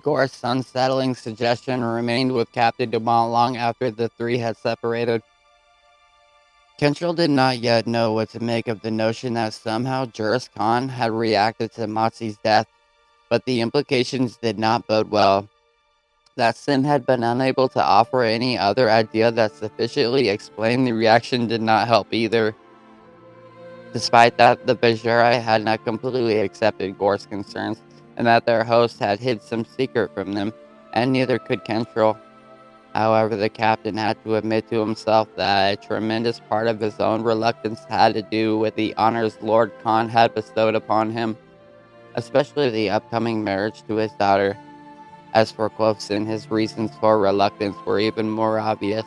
Gore's unsettling suggestion remained with Captain Dumont long after the three had separated. Kentrell did not yet know what to make of the notion that somehow Juris Khan had reacted to Motsi's death, but the implications did not bode well. That Sin had been unable to offer any other idea that sufficiently explained the reaction did not help either. Despite that, the Bajiri had not completely accepted Gore's concerns, and that their host had hid some secret from them, and neither could Kentrell. However, the captain had to admit to himself that a tremendous part of his own reluctance had to do with the honors Lord Khan had bestowed upon him, especially the upcoming marriage to his daughter. As for Quothson, his reasons for reluctance were even more obvious.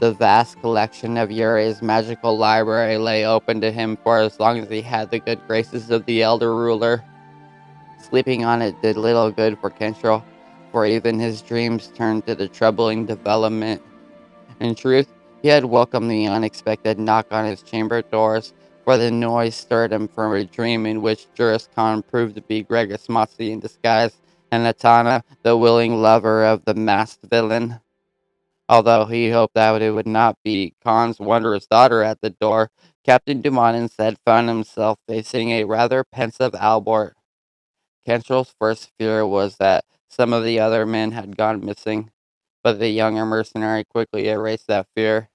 The vast collection of Uri's magical library lay open to him for as long as he had the good graces of the elder ruler. Sleeping on it did little good for Kentrell, for even his dreams turned to the troubling development. In truth, he had welcomed the unexpected knock on his chamber doors, for the noise stirred him from a dream in which Juris Khan proved to be Gregor Smotzi in disguise, and Atana, the willing lover of the masked villain. Although he hoped that it would not be Khan's wondrous daughter at the door, Captain Dumont instead found himself facing a rather pensive Albert. Kentrell's first fear was that some of the other men had gone missing, but the younger mercenary quickly erased that fear.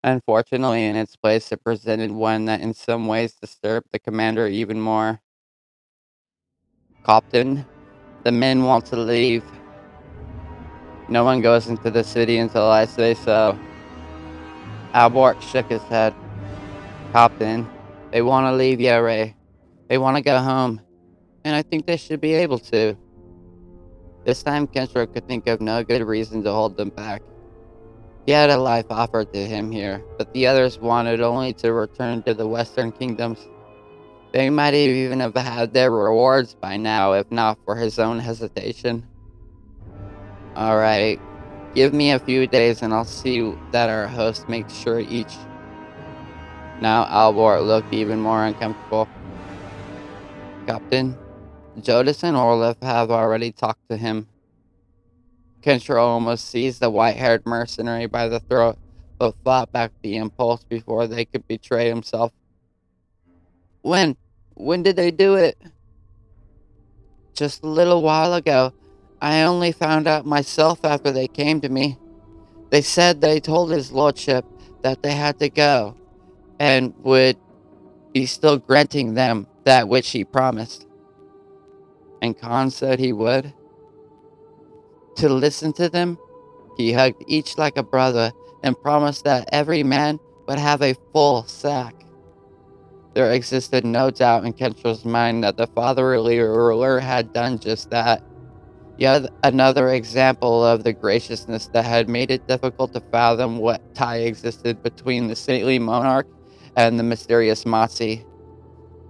Unfortunately, in its place, it presented one that in some ways disturbed the commander even more. Captain, the men want to leave. No one goes into the city until I say so. Albert shook his head. Captain, they want to leave Yere. They want to go home, and I think they should be able to. This time, Kenshiro could think of no good reason to hold them back. He had a life offered to him here, but the others wanted only to return to the Western Kingdoms. They might even have had their rewards by now, if not for his own hesitation. All right, give me a few days and I'll see that our host makes sure each. Now Albert looked even more uncomfortable. Captain, Jodis and Orlov have already talked to him. Kenshiro almost seized the white-haired mercenary by the throat, but fought back the impulse before they could betray himself. When? When did they do it? Just a little while ago. I only found out myself after they came to me. They said they told his lordship that they had to go, and would be still granting them that which he promised. And Khan said he would. To listen to them, he hugged each like a brother and promised that every man would have a full sack. There existed no doubt in Kentro's mind that the fatherly ruler had done just that. Yet another example of the graciousness that had made it difficult to fathom what tie existed between the saintly monarch and the mysterious Matsi.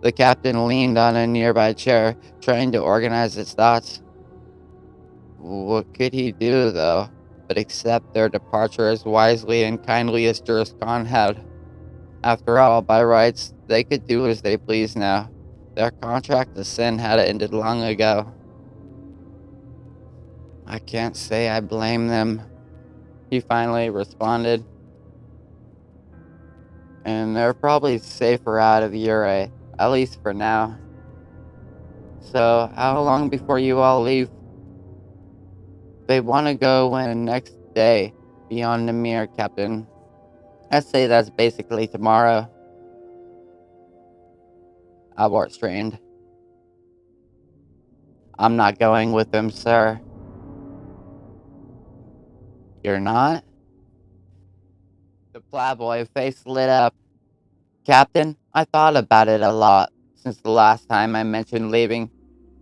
The captain leaned on a nearby chair, trying to organize his thoughts. What could he do, though, but accept their departure as wisely and kindly as Juris Khan had? After all, by rights, they could do as they pleased now. Their contract to sin had ended long ago. I can't say I blame them, he finally responded. And they're probably safer out of Ure, at least for now. So, how long before you all leave? They want to go when the next day beyond the mere captain. I'd say that's basically tomorrow. Albert strained. I'm not going with them, sir. You're not? The ploughboy face lit up. Captain, I thought about it a lot since the last time I mentioned leaving.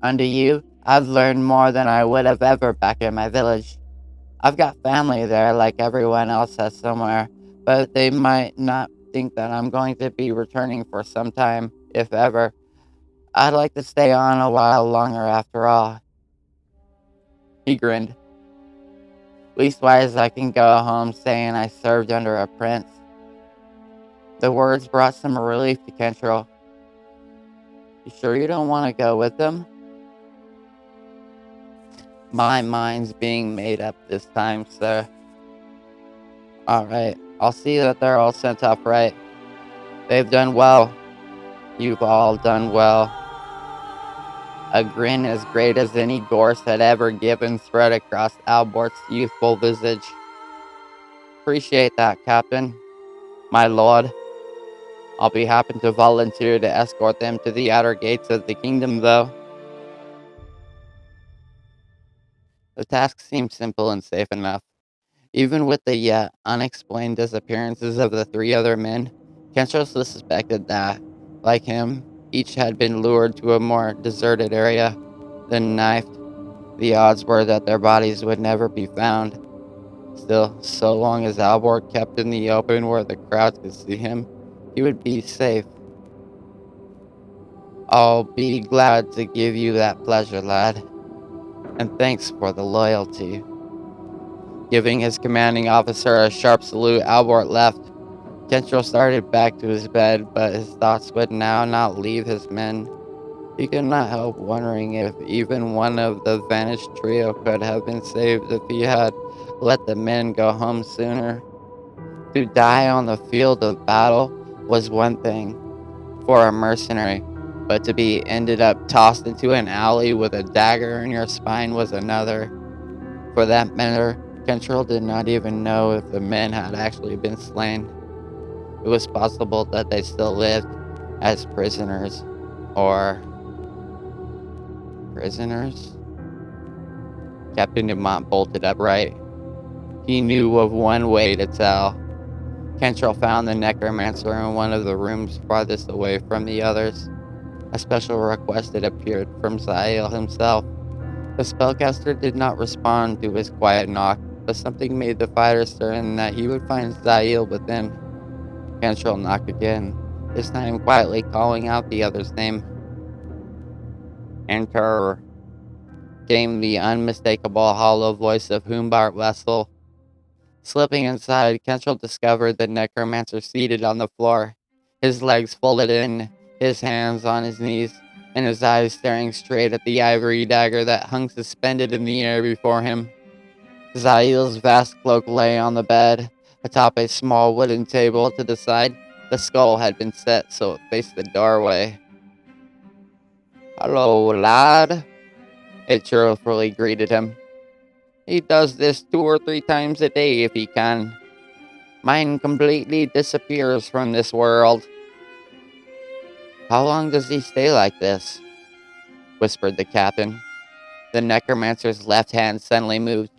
Under you, I've learned more than I would have ever back in my village. I've got family there like everyone else has somewhere, but they might not think that I'm going to be returning for some time, if ever. I'd like to stay on a while longer after all. He grinned. Leastwise, I can go home saying I served under a prince. The words brought some relief to Kentrell. You sure you don't want to go with them? My mind's being made up this time, sir. Alright, I'll see that they're all sent off right. They've done well. You've all done well. A grin as great as any Gorse had ever given spread across Albert's youthful visage. Appreciate that, Captain. My lord, I'll be happy to volunteer to escort them to the outer gates of the kingdom, though. The task seemed simple and safe enough. Even with the yet unexplained disappearances of the three other men, Kencho suspected that, like him, each had been lured to a more deserted area, then knifed. The odds were that their bodies would never be found. Still, so long as Albert kept in the open where the crowds could see him, he would be safe. I'll be glad to give you that pleasure, lad, and thanks for the loyalty. Giving his commanding officer a sharp salute, Albert left. Kencho started back to his bed, but his thoughts would now not leave his men. He could not help wondering if even one of the vanished trio could have been saved if he had let the men go home sooner. To die on the field of battle was one thing for a mercenary, but to be ended up tossed into an alley with a dagger in your spine was another. For that matter, Kentrell did not even know if the men had actually been slain. It was possible that they still lived as prisoners. Or prisoners? Captain Dumont bolted upright. He knew of one way to tell. Kentrell found the necromancer in one of the rooms farthest away from the others. A special request had appeared from Zael himself. The spellcaster did not respond to his quiet knock, but something made the fighter certain that he would find Zael within. Kentrell knocked again, this time quietly calling out the other's name. Enter, came the unmistakable hollow voice of Humbart Wessel. Slipping inside, Kentrell discovered the necromancer seated on the floor, his legs folded in, his hands on his knees, and his eyes staring straight at the ivory dagger that hung suspended in the air before him. Zael's vast cloak lay on the bed, atop a small wooden table to the side. The skull had been set so it faced the doorway. "Hello, lad," it cheerfully greeted him. "He does this 2 or 3 times a day if he can. Mine completely disappears from this world." "How long does he stay like this?" whispered the captain. The necromancer's left hand suddenly moved.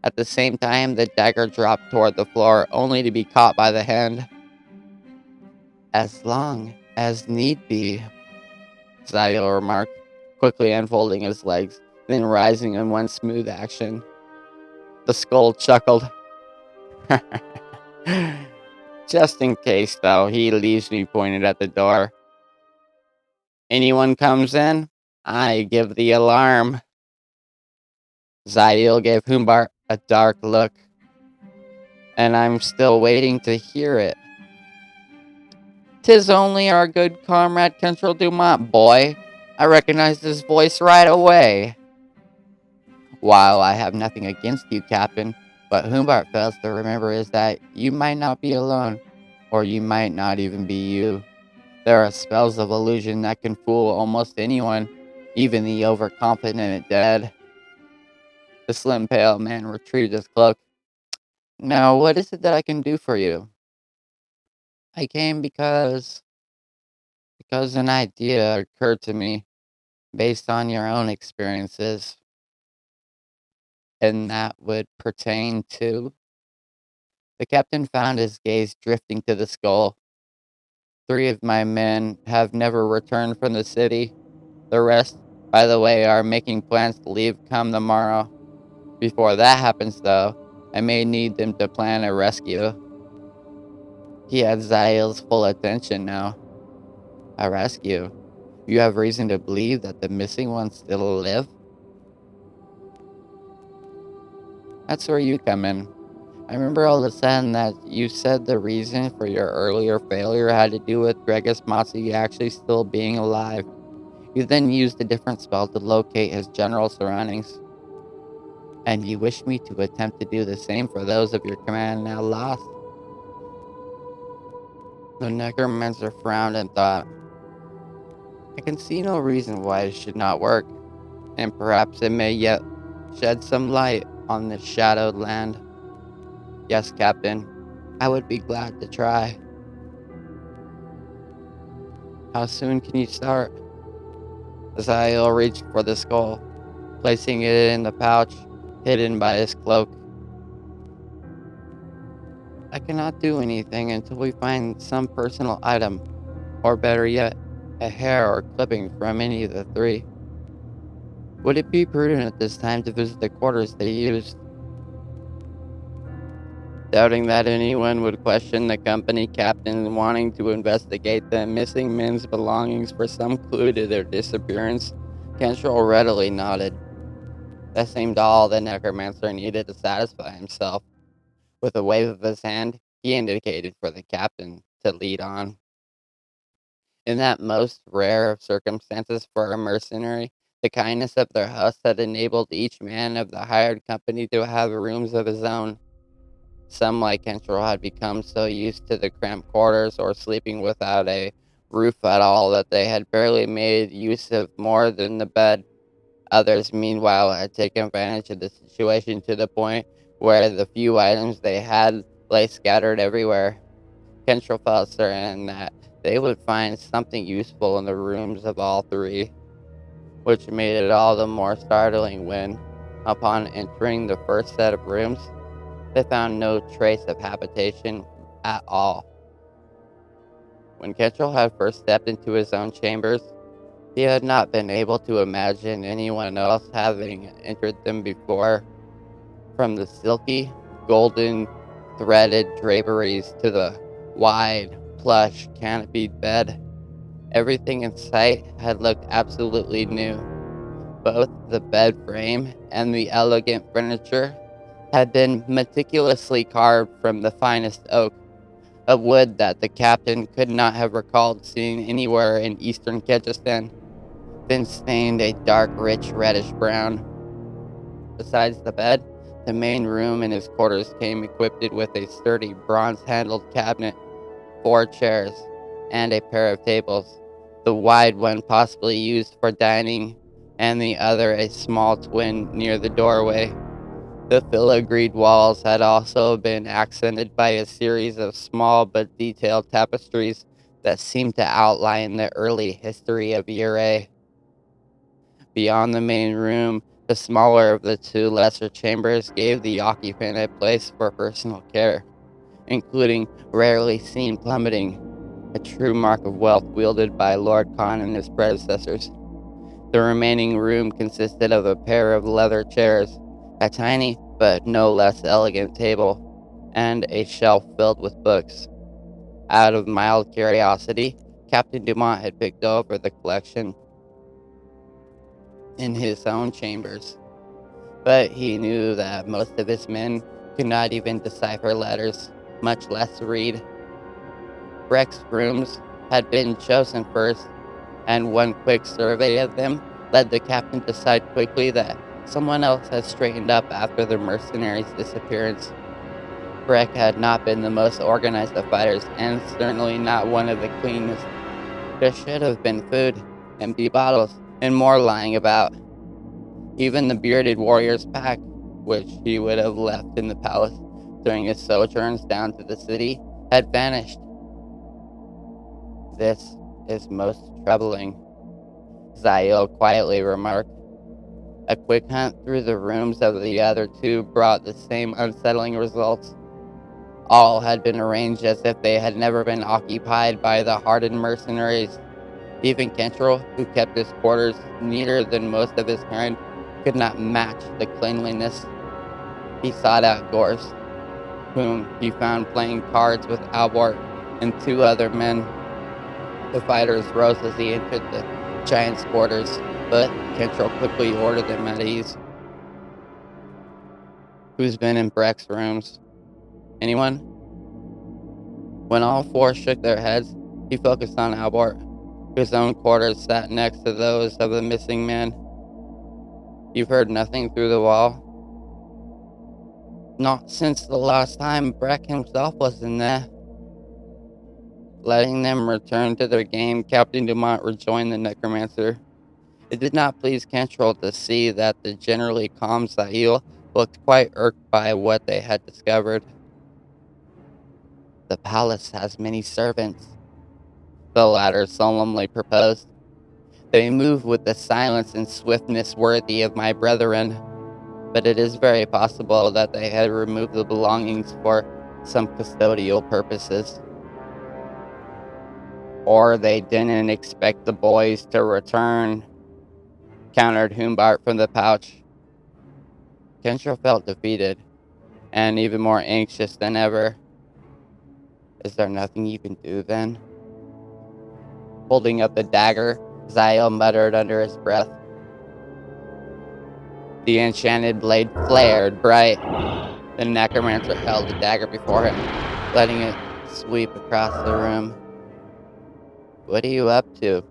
At the same time, the dagger dropped toward the floor, only to be caught by the hand. "As long as need be," Zael remarked, quickly unfolding his legs, then rising in one smooth action. The skull chuckled. "Just in case, though, he leaves me pointed at the door. Anyone comes in, I give the alarm." Zael gave Humbart a dark look. "And I'm still waiting to hear it." "'Tis only our good comrade Kentrell Dumont, boy. I recognized his voice right away." "While I have nothing against you, Captain, what Humbart fails to remember is that you might not be alone, or you might not even be you. There are spells of illusion that can fool almost anyone, even the overconfident dead." The slim, pale man retrieved his cloak. "Now, what is it that I can do for you?" "I came because an idea occurred to me based on your own experiences." "And that would pertain to?" The captain found his gaze drifting to the skull. "Three of my men have never returned from the city. The rest, by the way, are making plans to leave come the morrow. Before that happens, though, I may need them to plan a rescue." He had Zael's full attention now. "A rescue? You have reason to believe that the missing ones still live?" "That's where you come in. I remember all of a sudden that you said the reason for your earlier failure had to do with Gregis Matsi actually still being alive. You then used a different spell to locate his general surroundings." and you wish me to attempt to do the same for those of your command now lost." The necromancer frowned and thought, "I can see no reason why it should not work, and perhaps it may yet shed some light on this shadowed land." "Yes, Captain, I would be glad to try." "How soon can you start?" Zael reached for the skull, placing it in the pouch hidden by his cloak. "I cannot do anything until we find some personal item, or better yet, a hair or clipping from any of the three. Would it be prudent at this time to visit the quarters they used?" Doubting that anyone would question the company captain wanting to investigate the missing men's belongings for some clue to their disappearance, Kentrell readily nodded. That seemed all the necromancer needed to satisfy himself. With a wave of his hand, he indicated for the captain to lead on. In that most rare of circumstances for a mercenary, the kindness of their host had enabled each man of the hired company to have rooms of his own. Some, like Kentrell, had become so used to the cramped quarters or sleeping without a roof at all that they had barely made use of more than the bed. Others, meanwhile, had taken advantage of the situation to the point where the few items they had lay scattered everywhere. Kentrell felt certain that they would find something useful in the rooms of all three, which made it all the more startling when, upon entering the first set of rooms, they found no trace of habitation at all. When Kentrell had first stepped into his own chambers, he had not been able to imagine anyone else having entered them before. From the silky, golden, threaded draperies to the wide, plush, canopied bed, everything in sight had looked absolutely new. Both the bed frame and the elegant furniture had been meticulously carved from the finest oak, a wood that the captain could not have recalled seeing anywhere in eastern Kyrgyzstan, been stained a dark, rich, reddish brown. Besides the bed, the main room in his quarters came equipped with a sturdy, bronze-handled cabinet, 4 chairs, and a pair of tables, the wide one possibly used for dining, and the other a small twin near the doorway. The filigreed walls had also been accented by a series of small but detailed tapestries that seemed to outline the early history of Ure. Beyond the main room, the smaller of the two lesser chambers gave the occupant a place for personal care, including rarely seen plummeting, a true mark of wealth wielded by Lord Khan and his predecessors. The remaining room consisted of a pair of leather chairs, a tiny but no less elegant table, and a shelf filled with books. Out of mild curiosity, Captain Dumont had picked over the collection in his own chambers, but he knew that most of his men could not even decipher letters, much less read. Breck's rooms had been chosen first, and one quick survey of them led the captain to decide quickly that someone else had straightened up after the mercenaries' disappearance. Breck had not been the most organized of fighters, and certainly not one of the cleanest. There should have been food, empty bottles, and more lying about. Even the bearded warrior's pack, which he would have left in the palace during his sojourns down to the city, had vanished. "This is most troubling," Zael quietly remarked. A quick hunt through the rooms of the other two brought the same unsettling results. All had been arranged as if they had never been occupied by the hardened mercenaries. Even Kentrell, who kept his quarters neater than most of his kind, could not match the cleanliness. He sought out Gorse, whom he found playing cards with Albert and two other men. The fighters rose as he entered the giant's quarters, but Kentrell quickly ordered them at ease. "Who's been in Breck's rooms? Anyone?" When all four shook their heads, he focused on Albert, whose own quarters sat next to those of the missing man. "You've heard nothing through the wall?" Not since the last time Breck himself was in there. Letting them return to their game, Captain Dumont rejoined the necromancer. It did not please Cantrell to see that the generally calm Sahil looked quite irked by what they had discovered. The palace has many servants, the latter solemnly proposed. They move with the silence and swiftness worthy of my brethren, but it is very possible that they had removed the belongings for some custodial purposes. Or they didn't expect the boys to return, countered Humbart from the pouch. Kensho felt defeated, and even more anxious than ever. Is there nothing you can do then? Holding up the dagger, Zael muttered under his breath. The enchanted blade flared bright. The necromancer held the dagger before him, letting it sweep across the room. What are you up to?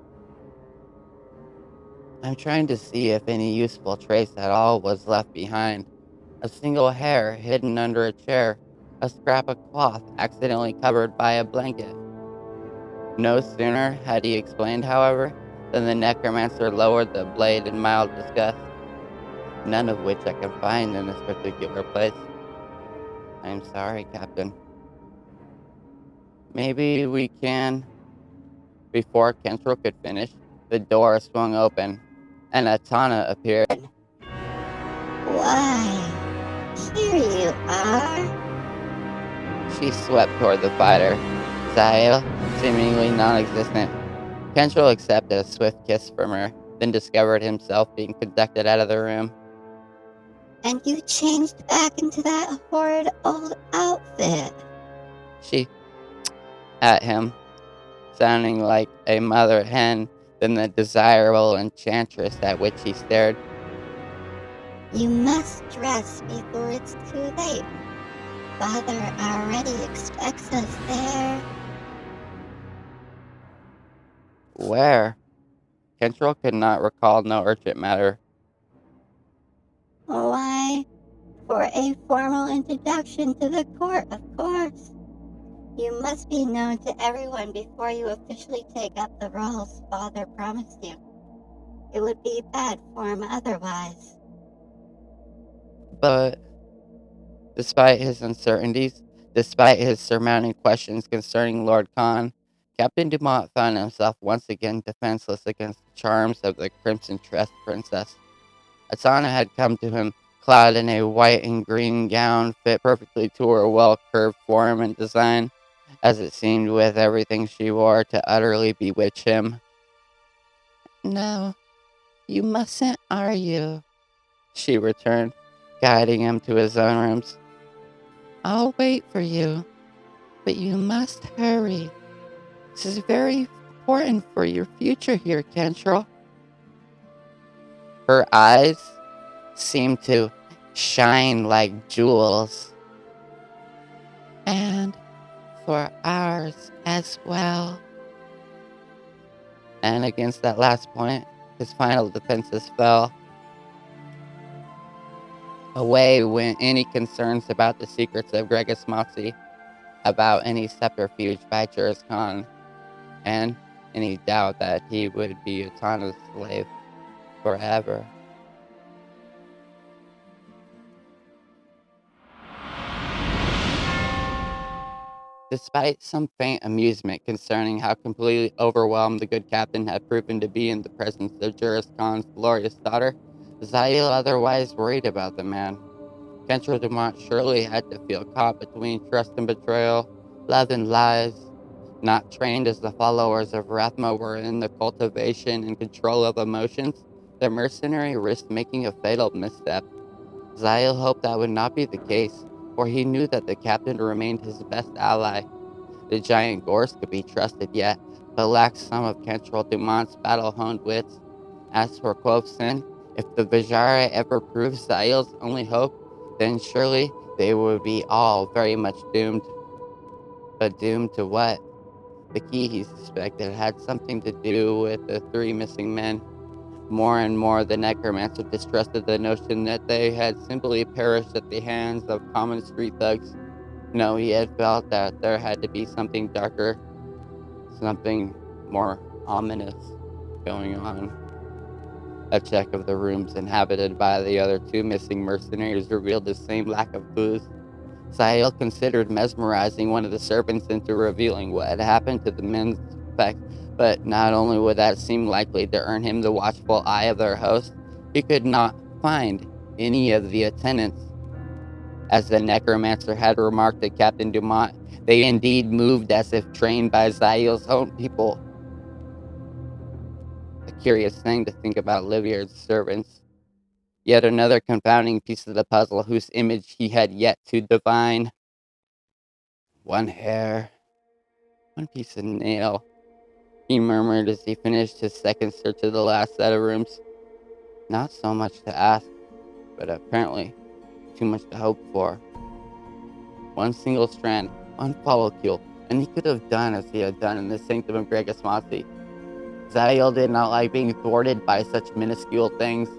I'm trying to see if any useful trace at all was left behind. A single hair hidden under a chair, a scrap of cloth accidentally covered by a blanket. No sooner had he explained, however, than the necromancer lowered the blade in mild disgust, none of which I can find in this particular place. I'm sorry, Captain. Maybe we can. Before Kentrell could finish, the door swung open, and Atana appeared. Why, here you are. She swept toward the fighter, Zael seemingly non-existent. Kentrell accepted a swift kiss from her, then discovered himself being conducted out of the room. And you changed back into that horrid old outfit. She at him, sounding like a mother hen than the desirable enchantress at which he stared. You must dress before it's too late. Father already expects us there. Where? Kentrell could not recall no urgent matter. Why, for a formal introduction to the court, of course. You must be known to everyone before you officially take up the roles Father promised you. It would be bad form otherwise. But despite his uncertainties, despite his surmounting questions concerning Lord Khan, Captain Dumont found himself once again defenseless against the charms of the crimson tressed princess. Asana had come to him clad in a white and green gown fit perfectly to her well curved form and design, as it seemed with everything she wore to utterly bewitch him. No, you mustn't, are you? She returned, guiding him to his own rooms. I'll wait for you, but you must hurry. This is very important for your future here, Kentrell. Her eyes seemed to shine like jewels. And for ours as well. And against that last point, his final defenses fell. Away went any concerns about the secrets of Gregus Moxie, about any subterfuge by Juris Khan, and any doubt that he would be Utana's slave forever. Despite some faint amusement concerning how completely overwhelmed the good captain had proven to be in the presence of Juris Khan's glorious daughter, Zail otherwise worried about the man. Kentrell Dumont surely had to feel caught between trust and betrayal, love and lies. Not trained as the followers of Rathma were in the cultivation and control of emotions, the mercenary risked making a fatal misstep. Zail hoped that would not be the case, for he knew that the captain remained his best ally. The giant Gorse could be trusted yet, but lacked some of Kentrell Dumont's battle-honed wits. As for Quothson, if the Vajara ever proved Zael's only hope, then surely they would be all very much doomed. But doomed to what? The key, he suspected, had something to do with the three missing men. More and more, the necromancer distrusted the notion that they had simply perished at the hands of common street thugs. No, he had felt that there had to be something darker, something more ominous going on. A check of the rooms inhabited by the other two missing mercenaries revealed the same lack of booze. Sahil considered mesmerizing one of the servants into revealing what had happened to the men's effect, but not only would that seem likely to earn him the watchful eye of their host, he could not find any of the attendants. As the necromancer had remarked to Captain Dumont, they indeed moved as if trained by Zahil's own people. A curious thing to think about Livier's servants. Yet another confounding piece of the puzzle whose image he had yet to divine. One hair, one piece of nail, he murmured as he finished his second search of the last set of rooms. Not so much to ask, but apparently too much to hope for. One single strand, one follicle, and he could have done as he had done in the sanctum of Gregasmasi. Zahil did not like being thwarted by such minuscule things.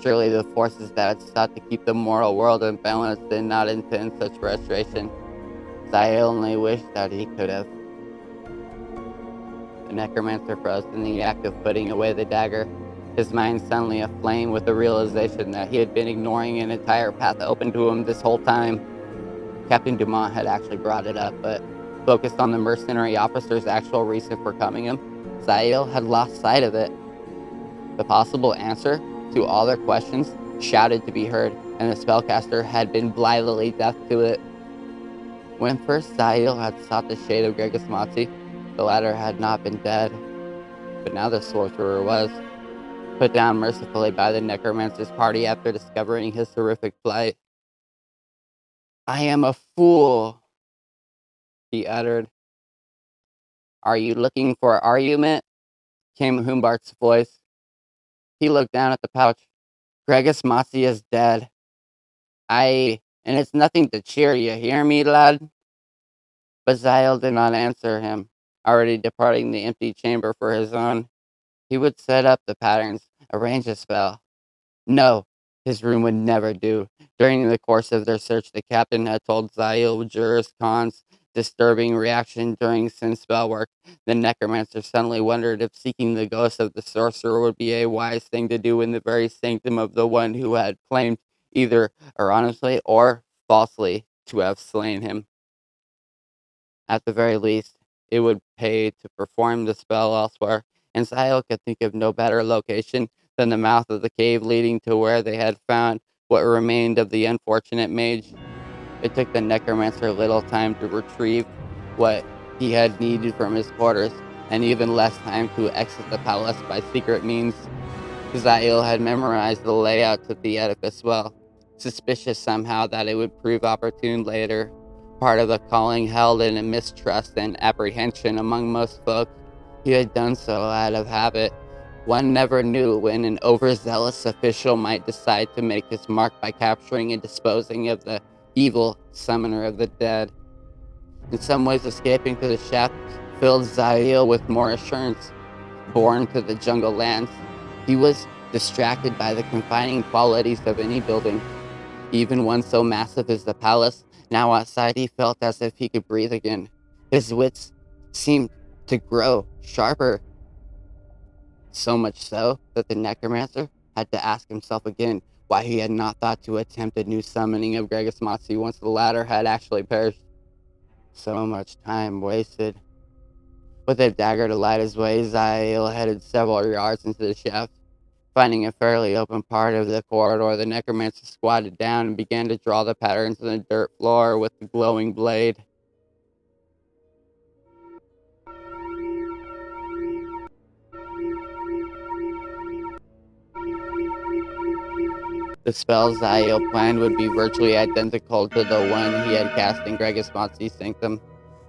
Surely the forces that had sought to keep the moral world in balance did not intend such frustration. Zahil only wished that he could have. The necromancer froze in the act of putting away the dagger, his mind suddenly aflame with the realization that he had been ignoring an entire path open to him this whole time. Captain Dumont had actually brought it up, but focused on the mercenary officer's actual reason for coming him, Zahil had lost sight of it. The possible answer to all their questions shouted to be heard, and the spellcaster had been blithely deaf to it. When first Zahil had sought the shade of Gregasmati, the latter had not been dead, but now the sorcerer was, put down mercifully by the necromancer's party after discovering his horrific plight. I am a fool, he uttered. Are you looking for argument? Came Humbart's voice. He looked down at the pouch. Gregus Masi is dead. And it's nothing to cheer, you hear me, lad? But Zahil did not answer him, already departing the empty chamber for his own. He would set up the patterns, arrange a spell. No, his room would never do. During the course of their search, the captain had told Zahil Juris Khan's disturbing reaction during sin spell work. The necromancer suddenly wondered if seeking the ghost of the sorcerer would be a wise thing to do in the very sanctum of the one who had claimed, either erroneously or falsely, to have slain him. At the very least, it would pay to perform the spell elsewhere, and Sahil could think of no better location than the mouth of the cave leading to where they had found what remained of the unfortunate mage. It took the necromancer little time to retrieve what he had needed from his quarters, and even less time to exit the palace by secret means. Zail had memorized the layout of the edifice well, suspicious somehow that it would prove opportune later. Part of the calling held in a mistrust and apprehension among most folk. He had done so out of habit. One never knew when an overzealous official might decide to make his mark by capturing and disposing of the evil summoner of the dead. In some ways, escaping to the shaft filled Zail with more assurance. Born to the jungle lands, he was distracted by the confining qualities of any building, even one so massive as the palace. Now outside, he felt as if he could breathe again. His wits seemed to grow sharper, so much so that the necromancer had to ask himself again why he had not thought to attempt a new summoning of Gregus Matsu once the latter had actually perished. So much time wasted. With a dagger to light his way, Zail headed several yards into the shaft. Finding a fairly open part of the corridor, the necromancer squatted down and began to draw the patterns on the dirt floor with the glowing blade. The spell Zael planned would be virtually identical to the one he had cast in Gregus Motsi's sanctum,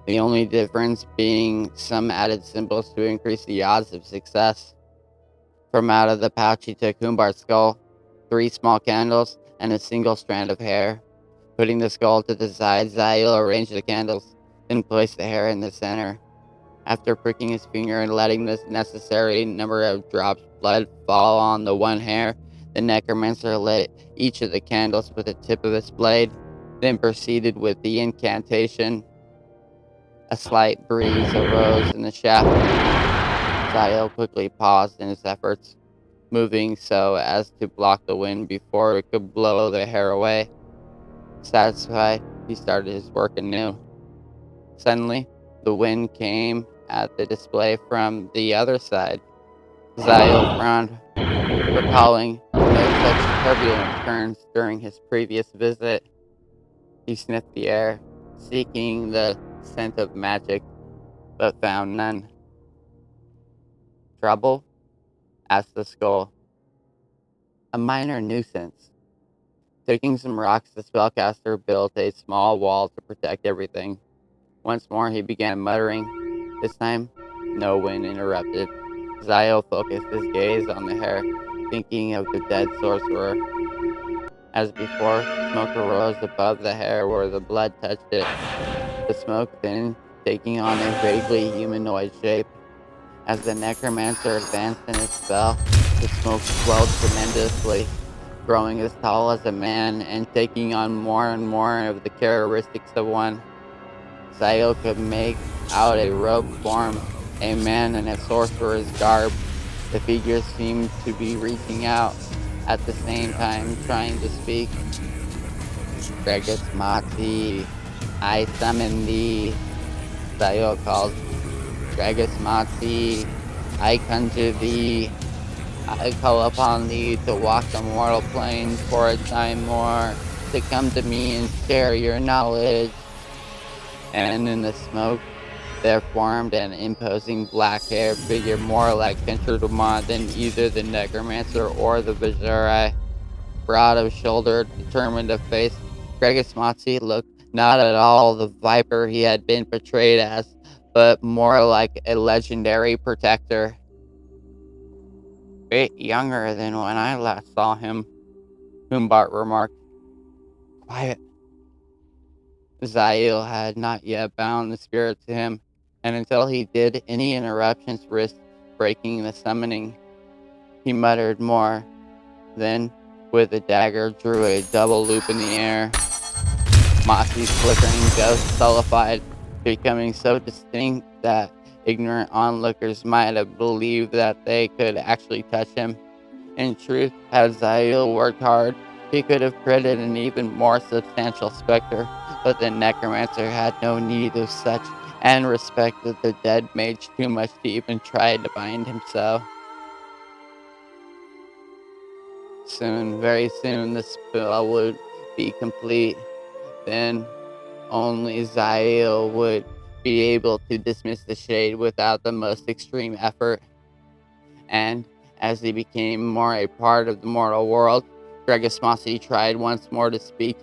the only difference being some added symbols to increase the odds of success. From out of the pouch he took Humbar's skull, 3 small candles, and a single strand of hair. Putting the skull to the side, Zael arranged the candles, then placed the hair in the center. After pricking his finger and letting the necessary number of drops of blood fall on the one hair, the necromancer lit each of the candles with the tip of his blade, then proceeded with the incantation. A slight breeze arose in the shaft. Zael quickly paused in his efforts, moving so as to block the wind before it could blow the hair away. Satisfied, he started his work anew. Suddenly, the wind came at the display from the other side. Zael frowned, recalling no such turbulent currents during his previous visit. He sniffed the air, seeking the scent of magic, but found none. Trouble? Asked the skull. A minor nuisance. Taking some rocks, the spellcaster built a small wall to protect everything. Once more he began muttering. This time, no wind interrupted. Zael focused his gaze on the hair, thinking of the dead sorcerer. As before, smoke arose above the hair where the blood touched it. The smoke then taking on a vaguely humanoid shape. As the necromancer advanced in his spell, the smoke swelled tremendously, growing as tall as a man and taking on more and more of the characteristics of one. Zael could make out a robed form, a man in a sorcerer's garb. The figure seemed to be reaching out, at the same time trying to speak. Gregus Mati, I summon thee, Zael called. Gregus Mati, I conjure thee. I call upon thee to walk the mortal plane for a time more, to come to me and share your knowledge. And in the smoke, there formed an imposing black-haired figure more like Fincher Dumont than either the necromancer or the Vizieri. Broad of shoulder, determined of face, Gregis Mozzi looked not at all the viper he had been portrayed as, but more like a legendary protector. Bit younger than when I last saw him, Humbart remarked. Quiet. Zael had not yet bound the spirit to him, and until he did, any interruptions risked breaking the summoning. He muttered more, then, with the dagger, drew a double loop in the air. Mossy's flickering ghost sullified, becoming so distinct that ignorant onlookers might have believed that they could actually touch him. In truth, had Zael worked hard, he could have created an even more substantial specter, but the necromancer had no need of such, and respected the dead mage too much to even try to bind him so. Soon, very soon, the spell would be complete. Then only Zael would be able to dismiss the shade without the most extreme effort. And as he became more a part of the mortal world, Gregismasi tried once more to speak.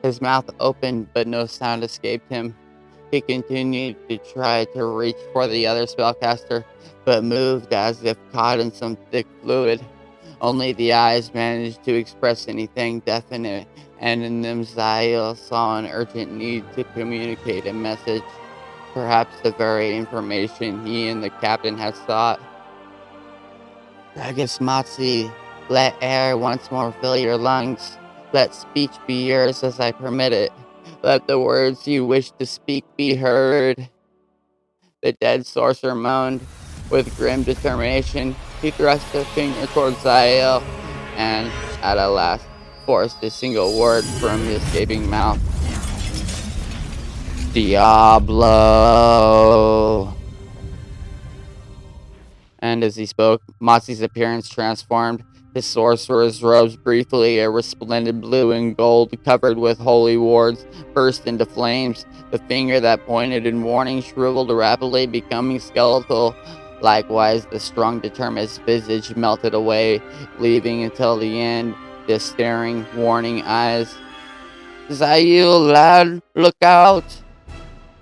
His mouth opened, but no sound escaped him. He continued to try to reach for the other spellcaster, but moved as if caught in some thick fluid. Only the eyes managed to express anything definite, and in them Zael saw an urgent need to communicate a message, perhaps the very information he and the captain had sought. Dragismatsi, let air once more fill your lungs. Let speech be yours as I permit it. Let the words you wish to speak be heard. The dead sorcerer moaned. With grim determination, he thrust a finger towards Zael and, at last, forced a single word from the escaping mouth. Diablo! And as he spoke, Mozzie's appearance transformed. His sorcerer's robes, briefly a resplendent blue and gold covered with holy wards, burst into flames. The finger that pointed in warning shriveled rapidly, becoming skeletal. Likewise, the strong, determined visage melted away, leaving until the end the staring, warning eyes. Zael, lad, look out!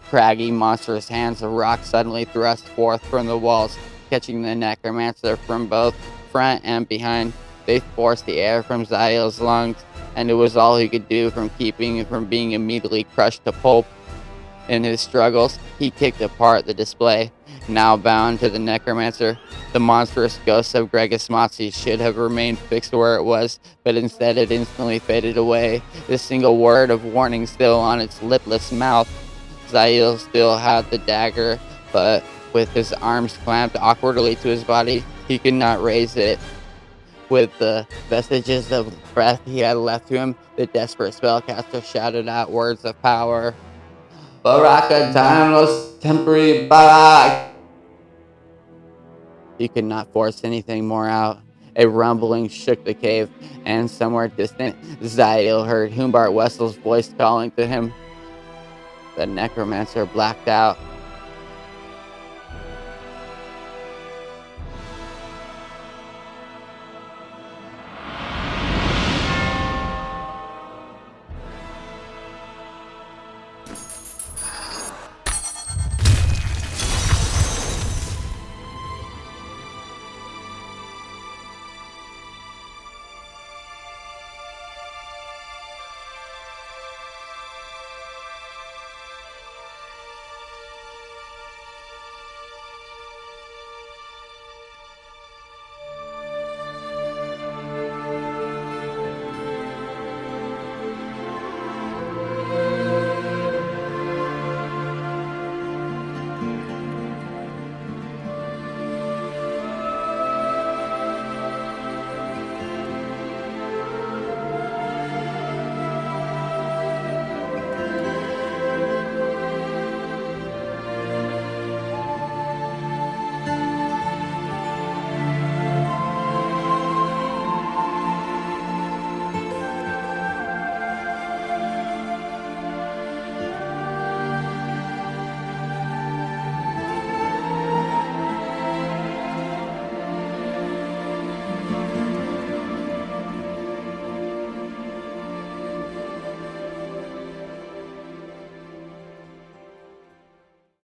Craggy, monstrous hands of rock suddenly thrust forth from the walls, catching the necromancer from both front and behind. They forced the air from Zael's lungs, and it was all he could do from keeping from being immediately crushed to pulp. In his struggles, he kicked apart the display. Now bound to the necromancer, the monstrous ghost of Gregus Matsi should have remained fixed where it was, but instead it instantly faded away, the single word of warning still on its lipless mouth. Zail still had the dagger, but with his arms clamped awkwardly to his body, he could not raise it. With the vestiges of breath he had left to him, the desperate spellcaster shouted out words of power. Baraka Danos Tempori Barak! He could not force anything more out. A rumbling shook the cave, and somewhere distant, Zail heard Humbart Wessel's voice calling to him. The necromancer blacked out,